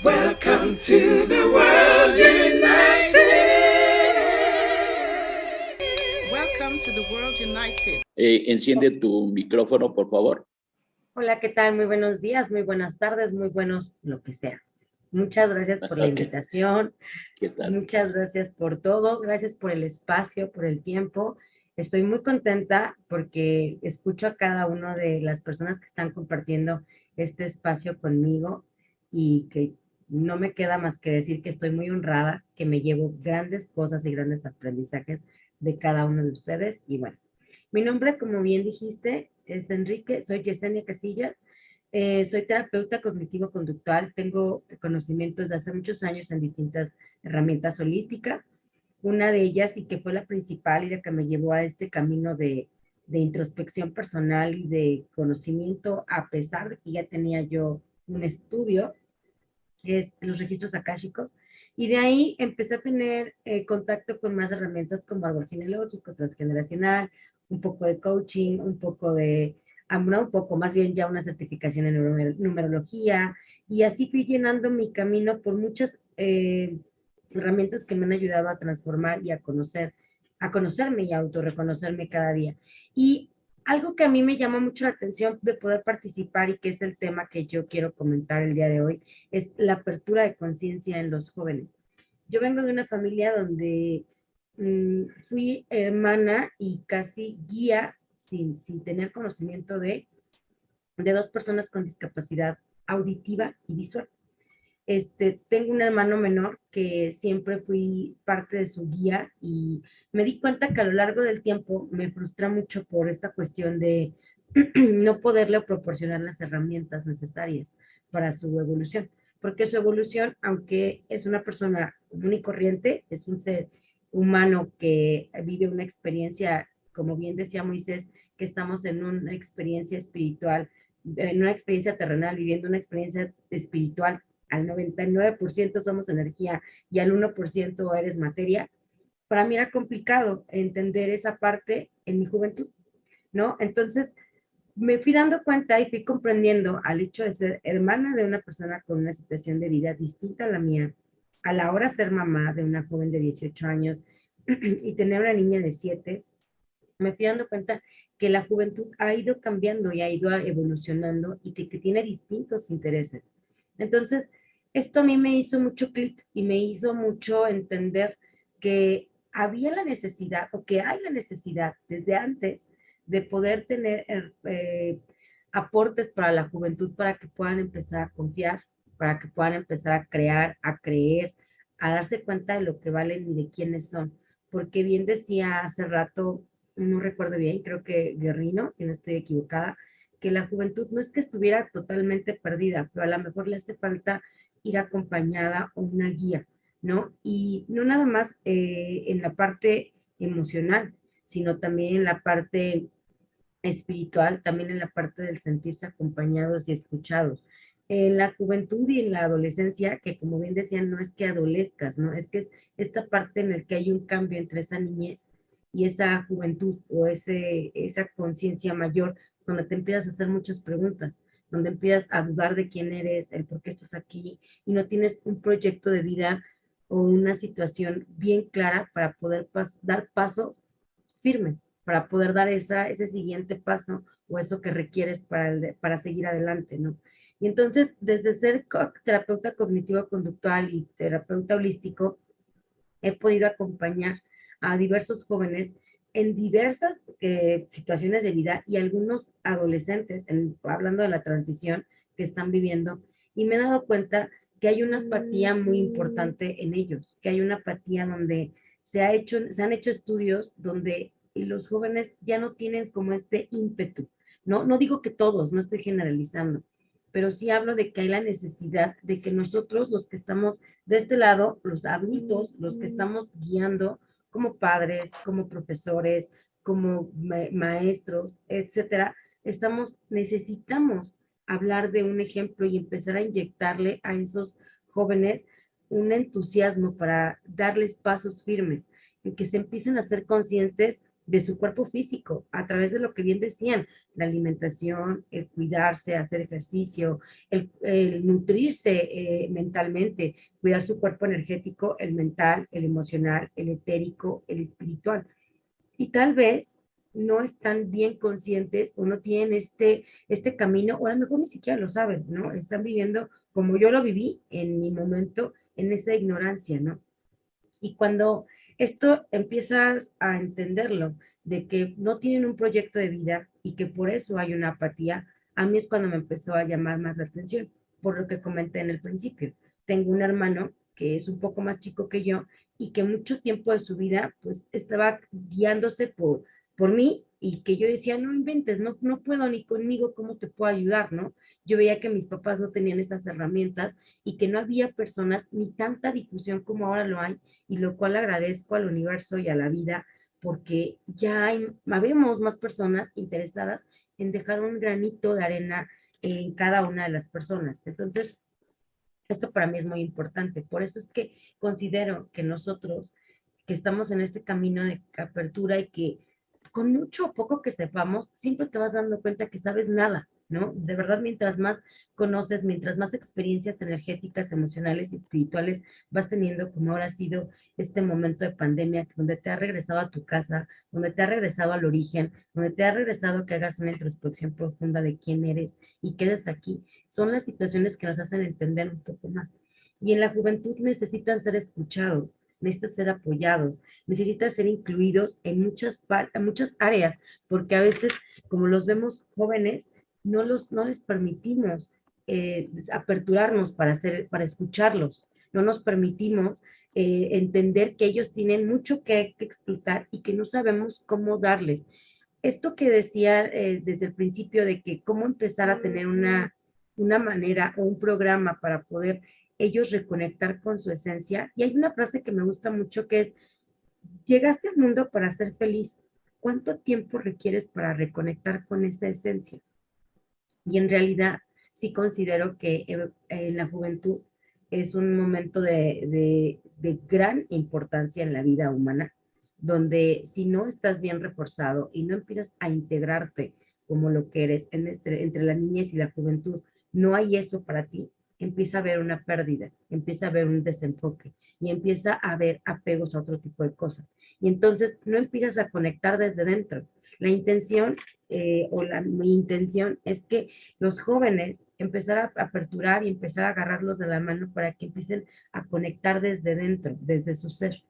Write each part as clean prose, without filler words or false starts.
Welcome to the World United. Welcome to the World United. Enciende tu micrófono, por favor. Hola, ¿qué tal? Muy buenos días, muy buenas tardes, muy buenos, lo que sea. Muchas gracias por la invitación. ¿Qué tal? Muchas gracias por todo. Gracias por el espacio, por el tiempo. Estoy muy contenta porque escucho a cada una de las personas que están compartiendo este espacio conmigo y que no me queda más que decir que estoy muy honrada, que me llevo grandes cosas y grandes aprendizajes de cada uno de ustedes. Y bueno, mi nombre, como bien dijiste, es Enrique, soy Yesenia Casillas, soy terapeuta cognitivo-conductual, tengo conocimientos de hace muchos años en distintas herramientas holísticas, una de ellas y que fue la principal y la que me llevó a este camino de introspección personal y de conocimiento, a pesar de que ya tenía yo un estudio, que es los registros akáshicos, y de ahí empecé a tener contacto con más herramientas como árbol genealógico, transgeneracional, un poco de coaching, un poco de, no un poco, más bien ya una certificación en numerología, y así fui llenando mi camino por muchas herramientas que me han ayudado a transformar y a conocerme y a autorreconocerme cada día. Y algo que a mí me llama mucho la atención de poder participar y que es el tema que yo quiero comentar el día de hoy, es la apertura de conciencia en los jóvenes. Yo vengo de una familia donde fui hermana y casi guía sin tener conocimiento de dos personas con discapacidad auditiva y visual. Tengo un hermano menor que siempre fui parte de su guía y me di cuenta que a lo largo del tiempo me frustra mucho por esta cuestión de no poderle proporcionar las herramientas necesarias para su evolución. Porque su evolución, aunque es una persona común y corriente, es un ser humano que vive una experiencia, como bien decía Moisés, que estamos en una experiencia espiritual, en una experiencia terrenal, viviendo una experiencia espiritual. Al 99% somos energía y al 1% eres materia. Para mí era complicado entender esa parte en mi juventud, ¿no? Entonces, me fui dando cuenta y fui comprendiendo al hecho de ser hermana de una persona con una situación de vida distinta a la mía, a la hora ser mamá de una joven de 18 años y tener una niña de 7, me fui dando cuenta que la juventud ha ido cambiando y ha ido evolucionando y que tiene distintos intereses. Entonces, esto a mí me hizo mucho clic y me hizo mucho entender que había la necesidad o que hay la necesidad desde antes de poder tener aportes para la juventud para que puedan empezar a confiar, para que puedan empezar a crear, a creer, a darse cuenta de lo que valen y de quiénes son. Porque bien decía hace rato, no recuerdo bien, creo que Guerrino, si no estoy equivocada, que la juventud no es que estuviera totalmente perdida, pero a lo mejor le hace falta ir acompañada o una guía, ¿no? Y no nada más en la parte emocional, sino también en la parte espiritual, también en la parte del sentirse acompañados y escuchados. En la juventud y en la adolescencia, que como bien decían, no es que adolezcas, ¿no? Es que es esta parte en la que hay un cambio entre esa niñez y esa juventud o esa conciencia mayor, donde te empiezas a hacer muchas preguntas, donde empiezas a dudar de quién eres, el por qué estás aquí, y no tienes un proyecto de vida o una situación bien clara para poder dar pasos firmes para poder dar ese siguiente paso o eso que requieres para seguir adelante, ¿no? Y entonces, desde ser terapeuta cognitivo-conductual y terapeuta holístico, he podido acompañar a diversos jóvenes en diversas situaciones de vida y algunos adolescentes, hablando de la transición que están viviendo, y me he dado cuenta que hay una apatía muy importante en ellos, que hay una apatía donde se han hecho estudios donde los jóvenes ya no tienen como este ímpetu, ¿no? No digo que todos, no estoy generalizando, pero sí hablo de que hay la necesidad de que nosotros, los que estamos de este lado, los adultos, los que estamos guiando como padres, como profesores, como maestros, etcétera, necesitamos hablar de un ejemplo y empezar a inyectarle a esos jóvenes un entusiasmo para darles pasos firmes, en que se empiecen a ser conscientes de su cuerpo físico, a través de lo que bien decían, la alimentación, el cuidarse, hacer ejercicio, el nutrirse mentalmente, cuidar su cuerpo energético, el mental, el emocional, el etérico, el espiritual. Y tal vez no están bien conscientes o no tienen este camino, o a lo mejor ni siquiera lo saben, ¿no? Están viviendo como yo lo viví en mi momento, en esa ignorancia, ¿no? Y cuando esto empiezas a entenderlo, de que no tienen un proyecto de vida y que por eso hay una apatía, a mí es cuando me empezó a llamar más la atención, por lo que comenté en el principio. Tengo un hermano que es un poco más chico que yo y que mucho tiempo de su vida pues estaba guiándose por mí y que yo decía, no inventes, no puedo ni conmigo, ¿cómo te puedo ayudar, no? Yo veía que mis papás no tenían esas herramientas y que no había personas ni tanta difusión como ahora lo hay, y lo cual agradezco al universo y a la vida porque ya habemos más personas interesadas en dejar un granito de arena en cada una de las personas. Entonces, esto para mí es muy importante. Por eso es que considero que nosotros que estamos en este camino de apertura y que con mucho o poco que sepamos, siempre te vas dando cuenta que sabes nada, ¿no? De verdad, mientras más conoces, mientras más experiencias energéticas, emocionales y espirituales vas teniendo, como ahora ha sido este momento de pandemia, donde te ha regresado a tu casa, donde te ha regresado al origen, donde te ha regresado a que hagas una introspección profunda de quién eres y quedes aquí, son las situaciones que nos hacen entender un poco más. Y en la juventud necesitan ser escuchados, necesitan ser apoyados, necesitan ser incluidos en muchas áreas, porque a veces, como los vemos jóvenes, no les permitimos aperturarnos para escucharlos, no nos permitimos entender que ellos tienen mucho que explotar y que no sabemos cómo darles. Esto que decía desde el principio de que cómo empezar a tener una manera o un programa para poder ellos reconectar con su esencia. Y hay una frase que me gusta mucho que es, llegaste al mundo para ser feliz. ¿Cuánto tiempo requieres para reconectar con esa esencia? Y en realidad sí considero que en la juventud es un momento de gran importancia en la vida humana, donde si no estás bien reforzado y no empiezas a integrarte como lo que eres entre la niñez y la juventud, no hay eso para ti, empieza a haber una pérdida, empieza a haber un desenfoque y empieza a haber apegos a otro tipo de cosas. Y entonces no empiezas a conectar desde dentro. La intención mi intención es que los jóvenes empezar a aperturar y empezar a agarrarlos de la mano para que empiecen a conectar desde dentro, desde su ser,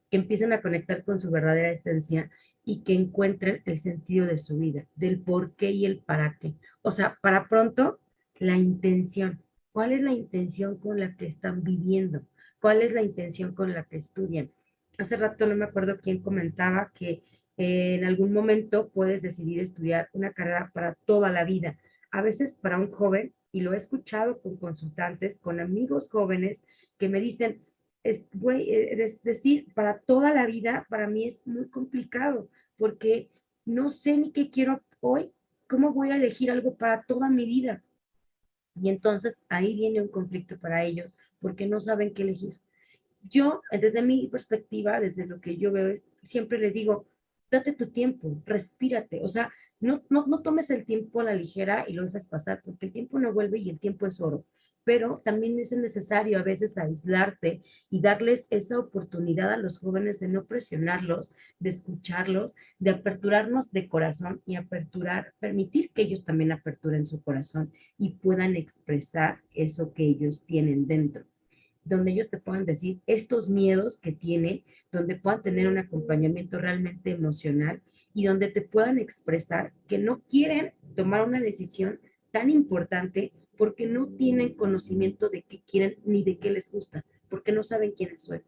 que empiecen a conectar con su verdadera esencia y que encuentren el sentido de su vida, del por qué y el para qué. O sea, para pronto, la intención. ¿Cuál es la intención con la que están viviendo? ¿Cuál es la intención con la que estudian? Hace rato no me acuerdo quién comentaba que en algún momento puedes decidir estudiar una carrera para toda la vida. A veces para un joven, y lo he escuchado con consultantes, con amigos jóvenes que me dicen, es decir, para toda la vida, para mí es muy complicado, porque no sé ni qué quiero hoy, cómo voy a elegir algo para toda mi vida. Y entonces ahí viene un conflicto para ellos, porque no saben qué elegir. Yo, desde mi perspectiva, desde lo que yo veo, siempre les digo, date tu tiempo, respírate, o sea, no tomes el tiempo a la ligera y lo dejes pasar, porque el tiempo no vuelve y el tiempo es oro, pero también es necesario a veces aislarte y darles esa oportunidad a los jóvenes de no presionarlos, de escucharlos, de aperturarnos de corazón y permitir que ellos también aperturen su corazón y puedan expresar eso que ellos tienen dentro, donde ellos te puedan decir estos miedos que tienen, donde puedan tener un acompañamiento realmente emocional y donde te puedan expresar que no quieren tomar una decisión tan importante porque no tienen conocimiento de qué quieren ni de qué les gusta, porque no saben quiénes son.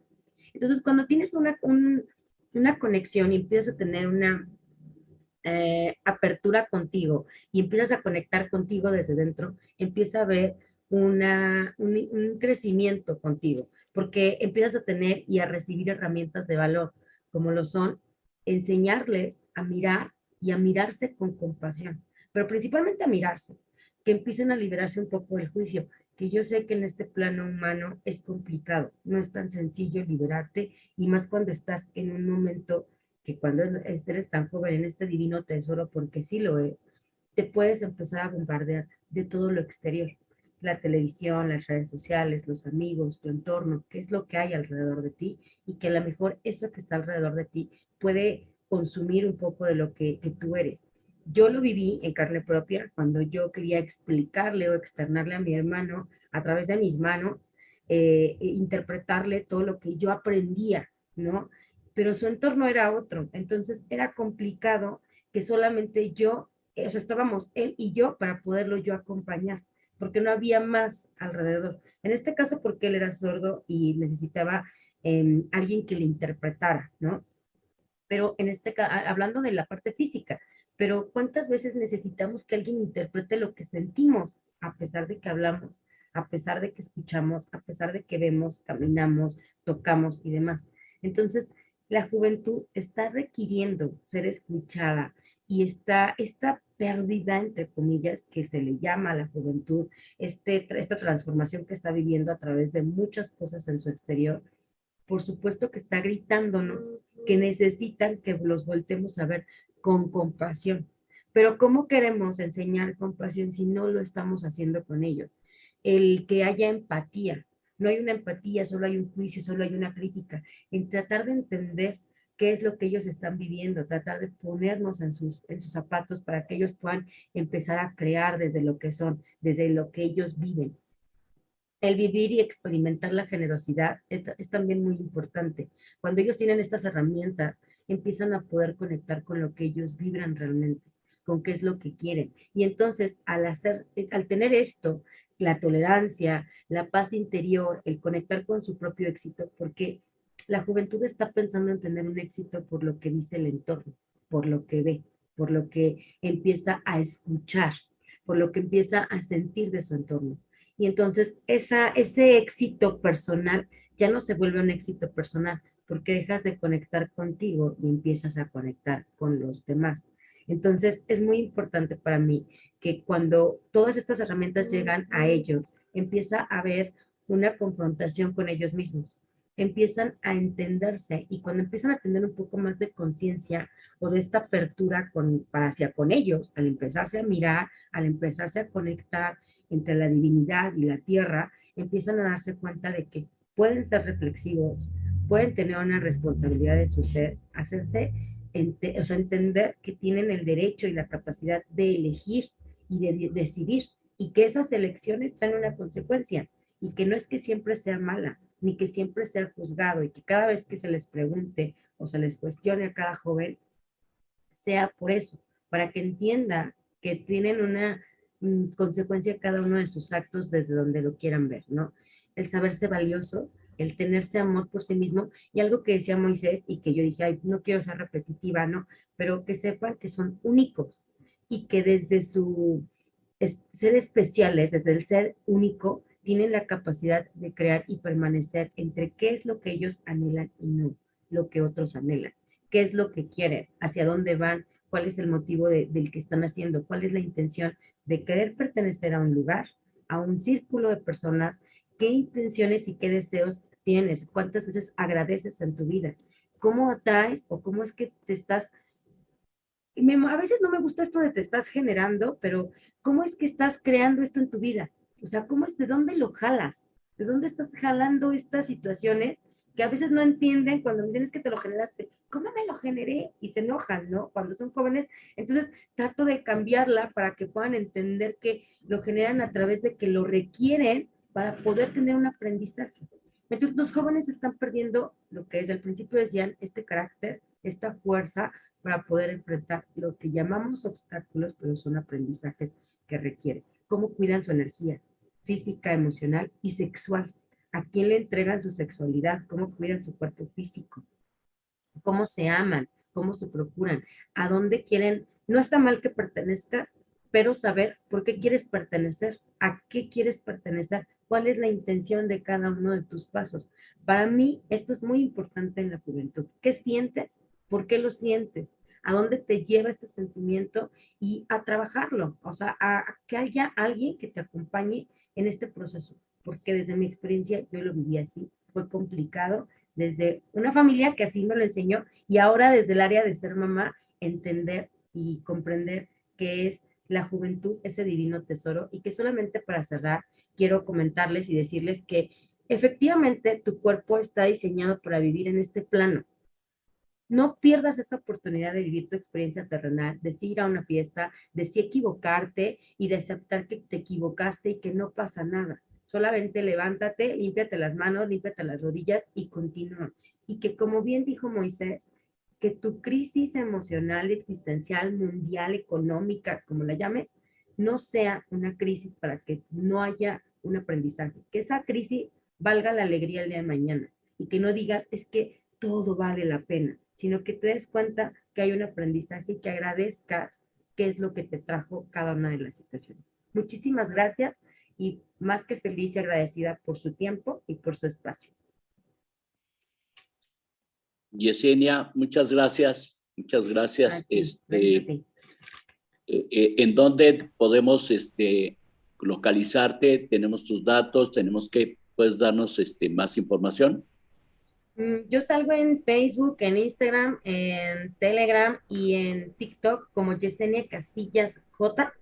Entonces, cuando tienes una conexión y empiezas a tener una apertura contigo y empiezas a conectar contigo desde dentro, empieza a ver un crecimiento contigo, porque empiezas a tener y a recibir herramientas de valor, como lo son enseñarles a mirar y a mirarse con compasión, pero principalmente a mirarse, que empiecen a liberarse un poco del juicio, que yo sé que en este plano humano es complicado, no es tan sencillo liberarte y más cuando estás en un momento que cuando eres tan joven en este divino tesoro, porque sí lo es, te puedes empezar a bombardear de todo lo exterior, la televisión, las redes sociales, los amigos, tu entorno, qué es lo que hay alrededor de ti y que a lo mejor eso que está alrededor de ti puede consumir un poco de lo que tú eres. Yo lo viví en carne propia cuando yo quería explicarle o externarle a mi hermano a través de mis manos, interpretarle todo lo que yo aprendía, ¿no? Pero su entorno era otro, entonces era complicado que solamente yo, o sea, estábamos él y yo para poderlo yo acompañar, porque no había más alrededor. En este caso, porque él era sordo y necesitaba alguien que le interpretara, ¿no? Pero en este caso, hablando de la parte física, pero ¿cuántas veces necesitamos que alguien interprete lo que sentimos, a pesar de que hablamos, a pesar de que escuchamos, a pesar de que vemos, caminamos, tocamos y demás? Entonces, la juventud está requiriendo ser escuchada y está esta pérdida, entre comillas, que se le llama a la juventud, esta transformación que está viviendo a través de muchas cosas en su exterior, por supuesto que está gritándonos que necesitan que los voltemos a ver con compasión. Pero ¿cómo queremos enseñar compasión si no lo estamos haciendo con ellos? El que haya empatía. No hay una empatía, solo hay un juicio, solo hay una crítica. En tratar de entender qué es lo que ellos están viviendo, tratar de ponernos en sus zapatos para que ellos puedan empezar a crear desde lo que son, desde lo que ellos viven. El vivir y experimentar la generosidad es también muy importante. Cuando ellos tienen estas herramientas, empiezan a poder conectar con lo que ellos vibran realmente, con qué es lo que quieren. Y entonces, al tener esto, la tolerancia, la paz interior, el conectar con su propio éxito, porque la juventud está pensando en tener un éxito por lo que dice el entorno, por lo que ve, por lo que empieza a escuchar, por lo que empieza a sentir de su entorno. Y entonces ese éxito personal ya no se vuelve un éxito personal porque dejas de conectar contigo y empiezas a conectar con los demás. Entonces es muy importante para mí que cuando todas estas herramientas llegan a ellos, empieza a haber una confrontación con ellos mismos. Empiezan a entenderse y cuando empiezan a tener un poco más de conciencia o de esta apertura hacia con ellos, al empezarse a mirar, al empezarse a conectar entre la divinidad y la tierra, empiezan a darse cuenta de que pueden ser reflexivos, pueden tener una responsabilidad de su ser, hacerse, o sea, entender que tienen el derecho y la capacidad de elegir y de decidir, y que esas elecciones traen una consecuencia, y que no es que siempre sea mala, ni que siempre sea juzgado, y que cada vez que se les pregunte o se les cuestione a cada joven, sea por eso, para que entienda que tienen una consecuencia cada uno de sus actos desde donde lo quieran ver, ¿no? El saberse valiosos, el tenerse amor por sí mismo, y algo que decía Moisés y que yo dije, ay, no quiero ser repetitiva, ¿no? Pero que sepan que son únicos y que desde su ser especiales, desde el ser único, tienen la capacidad de crear y permanecer entre qué es lo que ellos anhelan y no lo que otros anhelan, qué es lo que quieren, hacia dónde van, cuál es el motivo del que están haciendo, cuál es la intención de querer pertenecer a un lugar, a un círculo de personas, qué intenciones y qué deseos tienes, cuántas veces agradeces en tu vida, cómo atraes o cómo es que te estás a veces no me gusta esto de te estás generando, pero ¿cómo es que estás creando esto en tu vida? O sea, ¿cómo es de dónde lo jalas? ¿De dónde estás jalando estas situaciones que a veces no entienden cuando me dicen que te lo generaste? ¿Cómo me lo generé? Y se enojan, ¿no? Cuando son jóvenes. Entonces trato de cambiarla para que puedan entender que lo generan a través de que lo requieren para poder tener un aprendizaje. Entonces los jóvenes están perdiendo lo que desde el principio decían, este carácter, esta fuerza para poder enfrentar lo que llamamos obstáculos, pero son aprendizajes que requieren. ¿Cómo cuidan su energía física, emocional y sexual? ¿A quién le entregan su sexualidad? ¿Cómo cuidan su cuerpo físico? ¿Cómo se aman? ¿Cómo se procuran? ¿A dónde quieren? No está mal que pertenezcas, pero saber por qué quieres pertenecer, a qué quieres pertenecer, cuál es la intención de cada uno de tus pasos. Para mí, esto es muy importante en la juventud. ¿Qué sientes? ¿Por qué lo sientes? ¿A dónde te lleva este sentimiento? Y a trabajarlo, o sea, a que haya alguien que te acompañe en este proceso, porque desde mi experiencia yo lo viví así, fue complicado, desde una familia que así me lo enseñó y ahora desde el área de ser mamá, entender y comprender que es la juventud, ese divino tesoro y que solamente para cerrar quiero comentarles y decirles que efectivamente tu cuerpo está diseñado para vivir en este plano. No pierdas esa oportunidad de vivir tu experiencia terrenal, de sí ir a una fiesta, de sí equivocarte y de aceptar que te equivocaste y que no pasa nada. Solamente levántate, límpiate las manos, límpiate las rodillas y continúa. Y que como bien dijo Moisés, que tu crisis emocional, existencial, mundial, económica, como la llames, no sea una crisis para que no haya un aprendizaje. Que esa crisis valga la alegría el día de mañana y que no digas, es que todo vale la pena, sino que te des cuenta que hay un aprendizaje y que agradezcas qué es lo que te trajo cada una de las situaciones. Muchísimas gracias y más que feliz y agradecida por su tiempo y por su espacio. Yesenia, muchas gracias. Muchas gracias. Gracias a ti. ¿En dónde podemos localizarte? ¿Tenemos tus datos? ¿Puedes darnos más información? Yo salgo en Facebook, en Instagram, en Telegram y en TikTok como Yesenia Casillas J.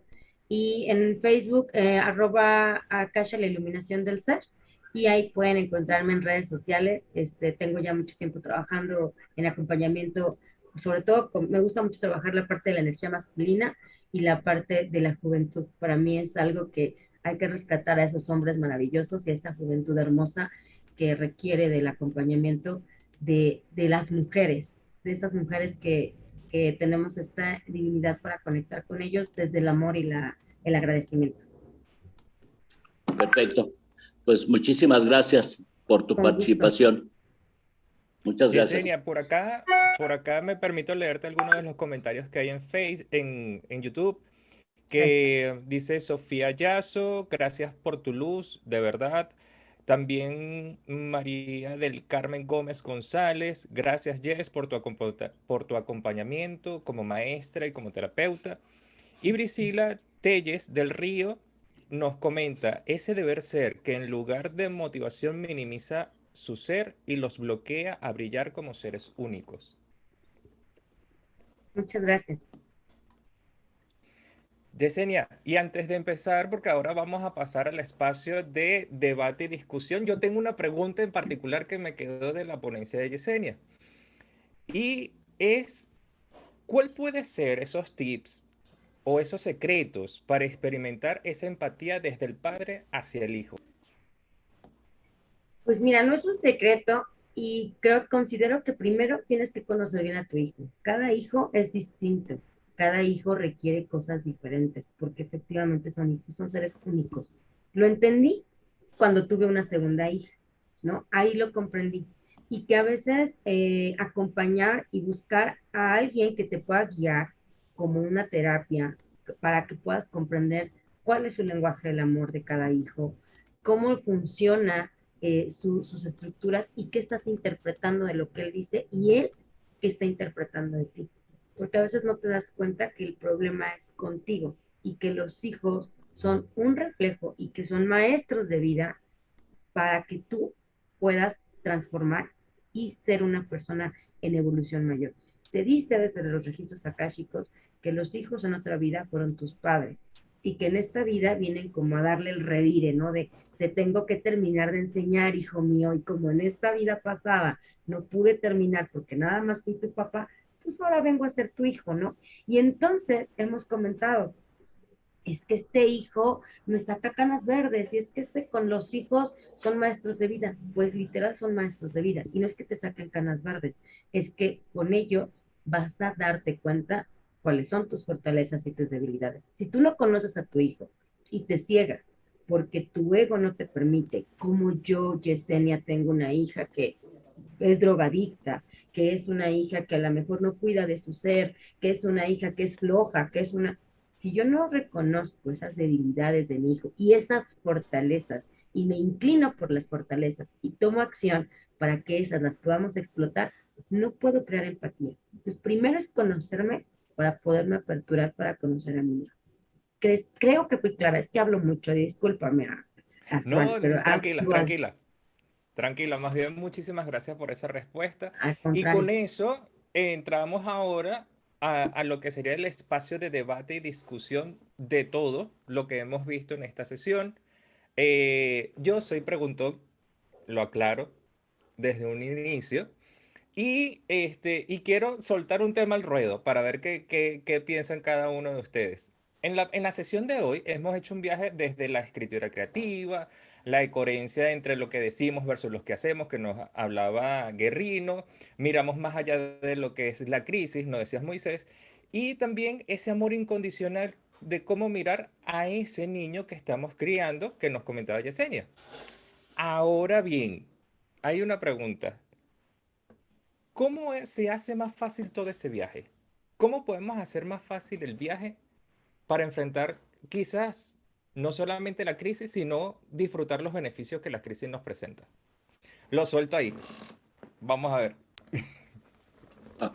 Y en Facebook, @Akasha la iluminación del ser. Y ahí pueden encontrarme en redes sociales. Tengo ya mucho tiempo trabajando en acompañamiento, sobre todo me gusta mucho trabajar la parte de la energía masculina y la parte de la juventud. Para mí es algo que hay que rescatar a esos hombres maravillosos y a esa juventud hermosa que requiere del acompañamiento de las mujeres, de esas mujeres que tenemos esta divinidad para conectar con ellos desde el amor y el agradecimiento. Perfecto. Pues muchísimas gracias por tu Con participación. Gusto. Muchas gracias. Yesenia, por acá me permito leerte algunos de los comentarios que hay en YouTube, que dice Sofía Yazo, gracias por tu luz, de verdad. También María del Carmen Gómez González, gracias Jess por tu acompañamiento como maestra y como terapeuta. Y Priscila Telles del Río nos comenta, ese deber ser que en lugar de motivación minimiza su ser y los bloquea a brillar como seres únicos. Muchas gracias. Yesenia, y antes de empezar, porque ahora vamos a pasar al espacio de debate y discusión, yo tengo una pregunta en particular que me quedó de la ponencia de Yesenia. Y es, ¿cuál puede ser esos tips o esos secretos para experimentar esa empatía desde el padre hacia el hijo? Pues mira, no es un secreto y considero que primero tienes que conocer bien a tu hijo. Cada hijo es distinto, cada hijo requiere cosas diferentes, porque efectivamente son hijos, son seres únicos. Lo entendí cuando tuve una segunda hija, ¿no? Ahí lo comprendí. Y que a veces acompañar y buscar a alguien que te pueda guiar como una terapia para que puedas comprender cuál es su lenguaje del amor de cada hijo, cómo funciona sus estructuras y qué estás interpretando de lo que él dice y él qué está interpretando de ti. Porque a veces no te das cuenta que el problema es contigo y que los hijos son un reflejo y que son maestros de vida para que tú puedas transformar y ser una persona en evolución mayor. Se dice desde los registros akáshicos que los hijos en otra vida fueron tus padres y que en esta vida vienen como a darle el revire, ¿no? De te tengo que terminar de enseñar, hijo mío, y como en esta vida pasada no pude terminar porque nada más fui tu papá, pues ahora vengo a ser tu hijo, ¿no? Y entonces hemos comentado, es que este hijo me saca canas verdes y es que con los hijos son maestros de vida, pues literal son maestros de vida y no es que te saquen canas verdes, es que con ello vas a darte cuenta cuáles son tus fortalezas y tus debilidades. Si tú no conoces a tu hijo y te ciegas porque tu ego no te permite, como yo, Yesenia, tengo una hija que es drogadicta, que es una hija que a lo mejor no cuida de su ser, que es una hija que es floja, que es una... Si yo no reconozco esas debilidades de mi hijo y esas fortalezas y me inclino por las fortalezas y tomo acción para que esas las podamos explotar, no puedo crear empatía. Entonces, primero es conocerme para poderme aperturar para conocer a mi hijo. Creo que fui clara, es que hablo mucho, discúlpame, Astral, No, pero tranquila, actual. tranquila. Tranquila, más bien muchísimas gracias por esa respuesta. Al Y con contrario. eso entramos ahora a lo que sería el espacio de debate y discusión de todo lo que hemos visto en esta sesión. Yo soy preguntón, lo aclaro desde un inicio. Y quiero soltar un tema al ruedo para ver qué piensan cada uno de ustedes. En la sesión de hoy hemos hecho un viaje desde la escritura creativa, la coherencia entre lo que decimos versus lo que hacemos, que nos hablaba Guerrino, miramos más allá de lo que es la crisis, nos decías Moisés, y también ese amor incondicional de cómo mirar a ese niño que estamos criando, que nos comentaba Yesenia. Ahora bien, hay una pregunta. ¿Se hace más fácil todo ese viaje? ¿Cómo podemos hacer más fácil el viaje para enfrentar quizás no solamente la crisis, sino disfrutar los beneficios que la crisis nos presenta? Lo suelto ahí. Vamos a ver. Ah.